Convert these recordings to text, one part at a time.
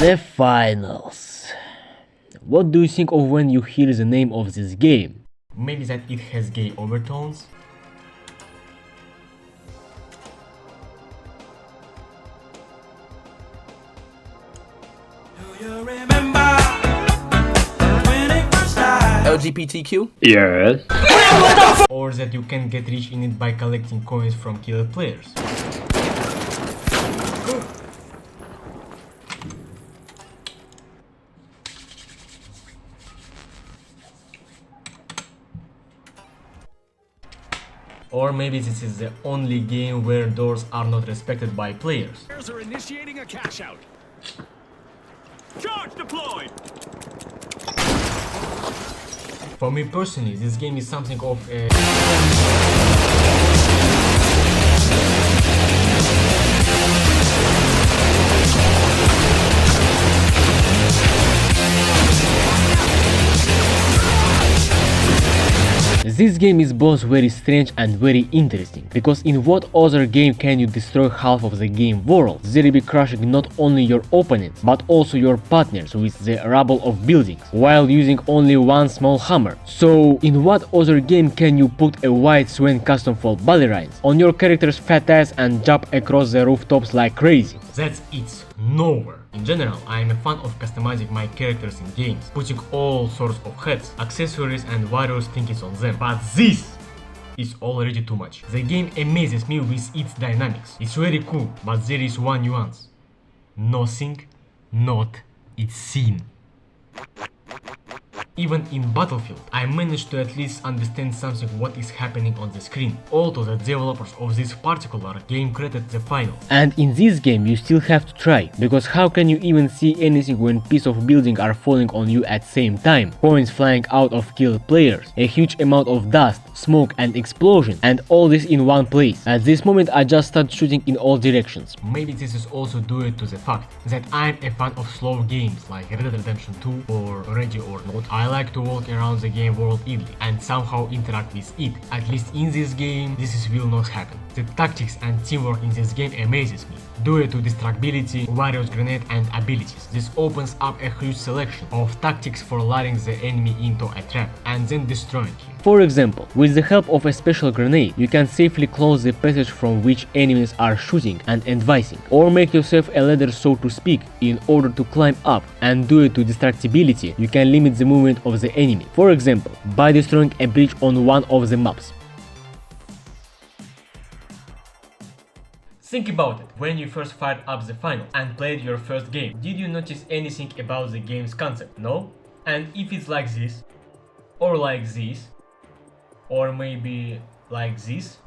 The finals. What do you think of when you hear the name of this game? Maybe that it has gay overtones? LGBTQ? Yes. Or that you can get rich in it by collecting coins from killed players? Or maybe this is the only game where doors are not respected by players. Players are initiating a cash out. Charge deployed. For me personally, this game is something of a... This game is both very strange and very interesting, because in what other game can you destroy half of the game world, thereby crushing not only your opponents but also your partners with the rubble of buildings, while using only one small hammer? So in what other game can you put a white Swain custom for ballerines on your character's fat ass and jump across the rooftops like crazy? That's it. Nowhere. In general, I am a fan of customizing my characters in games, putting all sorts of hats, accessories and various things on them. But this is already too much. The game amazes me with its dynamics. It's very cool, but there is one nuance. Nothing not its scene. Even in Battlefield, I managed to at least understand something what is happening on the screen, although the developers of this particular game created the final. And in this game you still have to try, because how can you even see anything when pieces of building are falling on you at same time, coins flying out of killed players, a huge amount of dust, smoke and explosion, and all this in one place. At this moment I just start shooting in all directions. Maybe this is also due to the fact that I'm a fan of slow games like Red Dead Redemption 2 or Ready or Not. I like to walk around the game world easily and somehow interact with it. At least in this game, this will not happen. The tactics and teamwork in this game amazes me. Due to distractibility, various grenade and abilities, this opens up a huge selection of tactics for luring the enemy into a trap and then destroying him. For example, with the help of a special grenade, you can safely close the passage from which enemies are shooting and advancing, or make yourself a ladder so to speak in order to climb up, and due to distractibility, you can limit the movement of the enemy, for example, by destroying a bridge on one of the maps. Think about it, when you first fired up the final and played your first game, did you notice anything about the game's concept? No? And if it's like this, or like this, or maybe like this?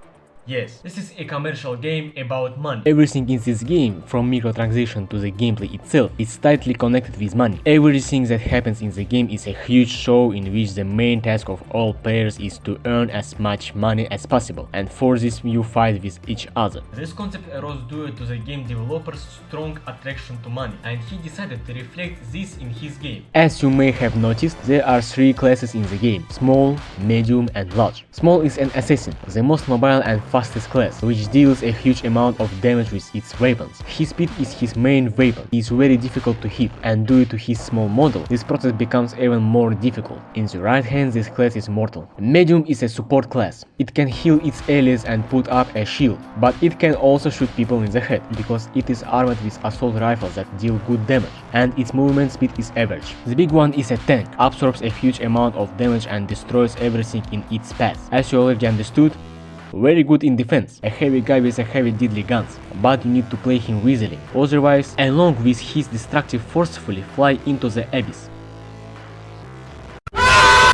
Yes, this is a commercial game about money. Everything in this game, from microtransaction to the gameplay itself, is tightly connected with money. Everything that happens in the game is a huge show in which the main task of all players is to earn as much money as possible, and for this you fight with each other. This concept arose due to the game developer's strong attraction to money, and he decided to reflect this in his game. As you may have noticed, there are three classes in the game: small, medium and large. Small is an assassin, the most mobile and fastest class, which deals a huge amount of damage with its weapons. His speed is his main weapon. He is very difficult to hit, and due to his small model, this process becomes even more difficult. In the right hand, this class is mortal. Medium is a support class. It can heal its allies and put up a shield, but it can also shoot people in the head, because it is armed with assault rifles that deal good damage, and its movement speed is average. The big one is a tank, absorbs a huge amount of damage and destroys everything in its path. As you already understood, very good in defense, a heavy guy with a heavy deadly guns, but you need to play him wisely, otherwise, along with his destructive forcefully fly into the abyss.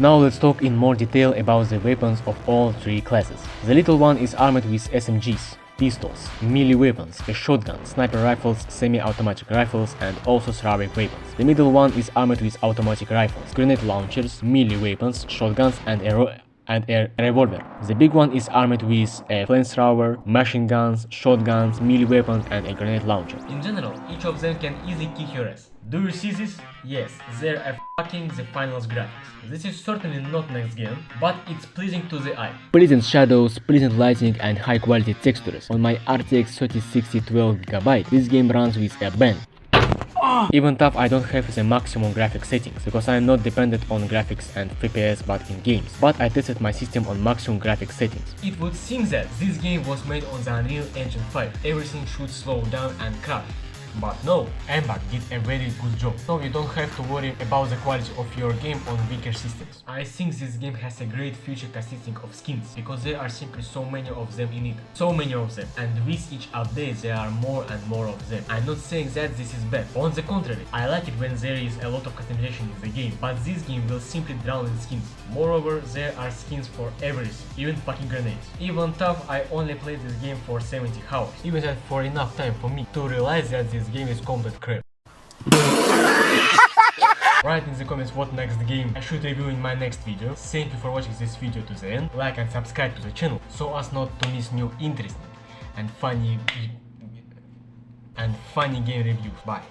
Now let's talk in more detail about the weapons of all three classes. The little one is armed with SMGs, pistols, melee weapons, a shotgun, sniper rifles, semi-automatic rifles and also throwing weapons. The middle one is armed with automatic rifles, grenade launchers, melee weapons, shotguns and a revolver. The big one is armed with a flamethrower, machine guns, shotguns, melee weapons and a grenade launcher. In general, each of them can easily kick your ass. Do you see this? Yes, they're fucking the finals graphics. This is certainly not next gen, but it's pleasing to the eye. Pleasant shadows, pleasant lighting and high quality textures. On my RTX 3060 12GB, this game runs with a bang. Even tough, I don't have the maximum graphics settings because I'm not dependent on graphics and FPS but in games, but I tested my system on maximum graphics settings. It would seem that this game was made on the Unreal Engine 5. Everything should slow down and crash. But no, Embark did a very good job, so you don't have to worry about the quality of your game on weaker systems. I think this game has a great future consisting of skins, because there are simply so many of them in it. So many of them, and with each update there are more and more of them. I'm not saying that this is bad, on the contrary, I like it when there is a lot of customization in the game, but this game will simply drown in skins. Moreover, there are skins for everything, even fucking grenades. Even tough, I only played this game for 70 hours, even that for enough time for me to realize that this game is complete crap. Write in the comments what next game I should review in my next video. Thank you for watching this video to the end. Like and subscribe to the channel so as not to miss new interesting and funny game reviews. Bye.